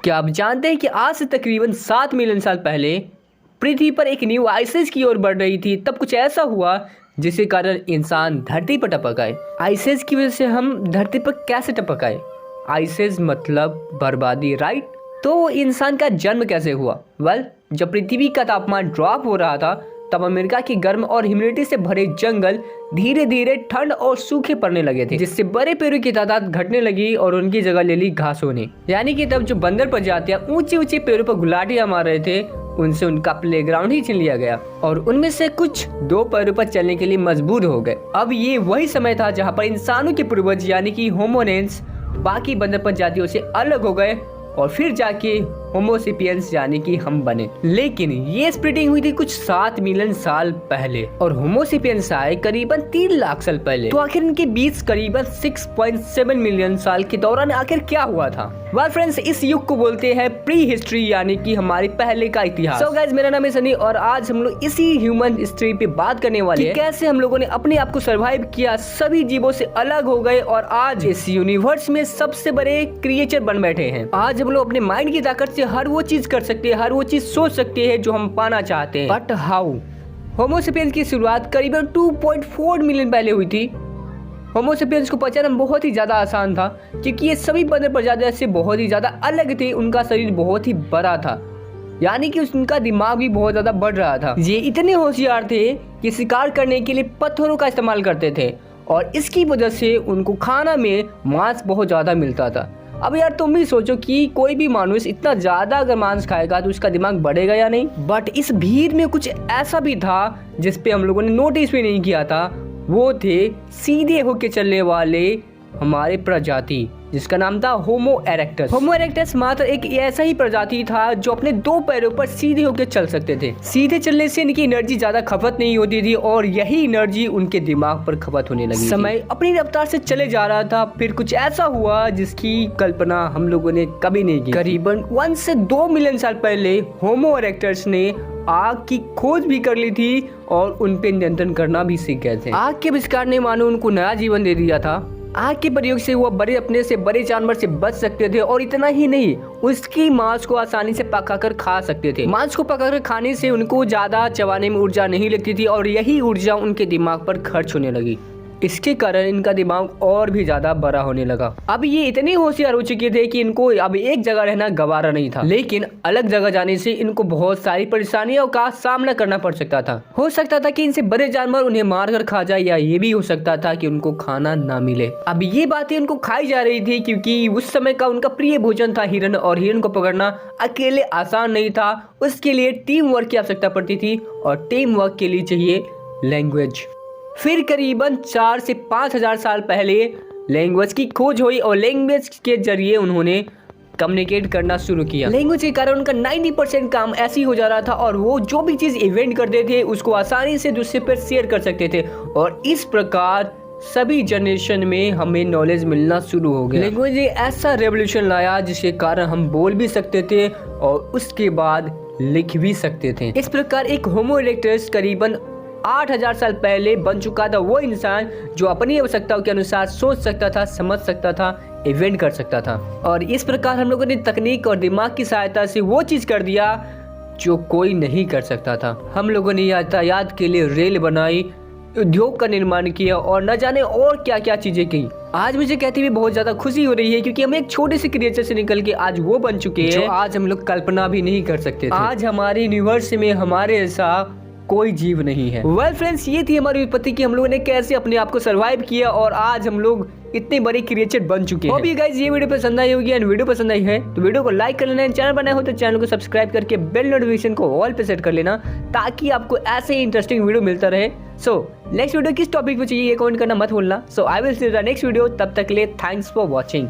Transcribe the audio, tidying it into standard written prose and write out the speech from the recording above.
क्या आप जानते हैं कि आज से तकरीबन 7 मिलियन साल पहले पृथ्वी पर एक न्यू आइसेज की ओर बढ़ रही थी। तब कुछ ऐसा हुआ जिसके कारण इंसान धरती पर टपक आए। आइसेज की वजह से हम धरती पर कैसे टपक आए? आइसेज मतलब बर्बादी, राइट? तो इंसान का जन्म कैसे हुआ? जब पृथ्वी का तापमान ड्रॉप हो रहा था तब अमेरिका के गर्म और ह्यूमिडिटी से भरे जंगल धीरे धीरे ठंड और सूखे पड़ने लगे थे, जिससे बड़े पेड़ों की तादाद घटने लगी और उनकी जगह ले ली घासों ने। यानी कि तब जो बंदर प्रजातियां ऊंचे ऊंचे पेड़ों पर गुलाटियां मार रहे थे, उनसे उनका प्लेग्राउंड ही छीन लिया गया और उनमें से कुछ 2 पैरों पर चलने के लिए मजबूर हो गए। अब ये वही समय था जहाँ पर इंसानों के पूर्वज यानी कि होमोनेंस बाकी बंदर प्रजातियों से अलग हो गए और फिर जाके होमोसेपियंस यानी कि हम बने। लेकिन ये स्प्लिटिंग हुई थी कुछ 7 मिलियन साल पहले और होमोसेपियंस आए करीबन 3 लाख साल पहले। तो आखिर इनके बीच करीबन 6.7 मिलियन साल के दौरान आखिर क्या हुआ था? फ्रेंड्स, इस युग को बोलते हैं प्री हिस्ट्री यानी कि हमारे पहले का इतिहास। सो गाइस, मेरा नाम है सनी और आज हम लोग इसी ह्यूमन हिस्ट्री पे बात करने वाले हैं, कैसे हम लोगों ने अपने आप को सर्वाइव किया, सभी जीवों से अलग हो गए और आज इस यूनिवर्स में सबसे बड़े क्रिएचर बन बैठे हैं। आज हम लोग अपने माइंड की ताकत से हर वो चीज कर सकते हैं, हर वो चीज सोच सकते हैं जो हम पाना चाहते हैं। But how? होमोसेपियंस की शुरुआत करीबन 2.4 मिलियन पहले हुई थी। होमोसेपियंस को पहचानना बहुत ही ज्यादा आसान था क्योंकि ये सभी बंदर प्रजातियों से बहुत ही ज्यादा अलग थे। उनका शरीर बहुत ही बड़ा था, यानी कि उनका दिमाग भी बहुत ज्यादा बढ़ रहा था। ये इतने होशियार थे कि शिकार करने के लिए पत्थरों का इस्तेमाल करते थे और इसकी वजह से उनको खाना में मांस बहुत ज्यादा मिलता था। अब यार तुम भी सोचो कि कोई भी मानुष इतना ज्यादा अगर मांस खाएगा तो उसका दिमाग बढ़ेगा या नहीं। बट इस भीड़ में कुछ ऐसा भी था जिसपे हम लोगों ने नोटिस भी नहीं किया था। वो थे सीधे होके चलने वाले हमारे प्रजाति, जिसका नाम था होमो इरेक्टस। होमो इरेक्टस मात्र एक ऐसा ही प्रजाति था जो अपने 2 पैरों पर सीधे होकर चल सकते थे। सीधे चलने से इनकी एनर्जी ज्यादा खपत नहीं होती थी और यही एनर्जी उनके दिमाग पर खपत होने लगी। समय अपनी रफ्तार से चले जा रहा था, फिर कुछ ऐसा हुआ जिसकी कल्पना हम लोगों ने कभी नहीं की। करीबन 1 से 2 मिलियन साल पहले होमो इरेक्टस ने आग की खोज भी कर ली थी और उन पे नियंत्रण करना भी सीख गए थे। आग के आविष्कार ने मानो उनको नया जीवन दे दिया था। आग के प्रयोग से वो बड़े अपने से बड़े जानवर से बच सकते थे और इतना ही नहीं, उसकी मांस को आसानी से पकाकर खा सकते थे। मांस को पकाकर खाने से उनको ज्यादा चबाने में ऊर्जा नहीं लगती थी और यही ऊर्जा उनके दिमाग पर खर्च होने लगी। इसके कारण इनका दिमाग और भी ज्यादा बड़ा होने लगा। अब ये इतने होशियार हो चुके थे कि इनको अब एक जगह रहना गवारा नहीं था, लेकिन अलग जगह जाने से इनको बहुत सारी परेशानियों का सामना करना पड़ सकता था। हो सकता था कि इनसे बड़े जानवर उन्हें मार कर खा जाए या ये भी हो सकता था कि उनको खाना ना मिले। अब ये बातें उनको खाई जा रही थी क्योंकि उस समय का उनका प्रिय भोजन था हिरन, और हिरन को पकड़ना अकेले आसान नहीं था। उसके लिए टीम वर्क की आवश्यकता पड़ती थी और टीम वर्क के लिए चाहिए लैंग्वेज। फिर करीबन 4 से 5 हजार साल पहले लैंग्वेज की खोज हुई और लैंग्वेज के जरिए उन्होंने कम्युनिकेट करना शुरू किया। लैंग्वेज के कारण उनका 90% काम ऐसे ही हो जा रहा था और वो जो भी चीज इवेंट करते थे उसको आसानी से दूसरे पर शेयर कर सकते थे और इस प्रकार सभी जनरेशन में हमें नॉलेज मिलना शुरू हो गया। लैंग्वेज ऐसा रेवोल्यूशन लाया जिसके कारण हम बोल भी सकते थे और उसके बाद लिख भी सकते थे। इस प्रकार एक होमो इरेक्टस करीबन 8000 साल पहले बन चुका था वो इंसान जो अपनी आवश्यकताओं के अनुसार सोच सकता था, समझ सकता था, इवेंट कर सकता था। और इस प्रकार हम लोगों ने तकनीक और दिमाग की सहायता से वो चीज कर दिया जो कोई नहीं कर सकता था। हम लोगों ने यातायात के लिए रेल बनाई, उद्योग का निर्माण किया और न जाने और क्या क्या चीजें की। आज मुझे कहते हुए बहुत ज्यादा खुशी हो रही है क्योंकि हम एक छोटे से क्रिएचर से निकल के आज वो बन चुके हैं जो आज हम लोग कल्पना भी नहीं कर सकते थे। आज हमारे यूनिवर्स में हमारे ऐसा कोई जीव नहीं है। फ्रेंड्स, ये थी हमारी उत्पत्ति की हम लोगों ने कैसे अपने आप को सरवाइव किया और आज हम लोग इतने बड़े क्रिएचर बन चुके हैं। होप गाइस ये वीडियो पसंद आई होगी, एंड वीडियो पसंद आई है तो वीडियो को लाइक कर लेना, चैनल बनाए हो तो चैनल को सब्सक्राइब करके बेल नोटिफिकेशन को ऑल पे सेट कर लेना ताकि आपको ऐसे ही इंटरेस्टिंग वीडियो मिलता रहे। सो नेक्स्ट वीडियो किस टॉपिक पे चाहिए ये कमेंट करना मत भूलना। So I will see the next video, तब तक के लिए थैंक्स फॉर वॉचिंग।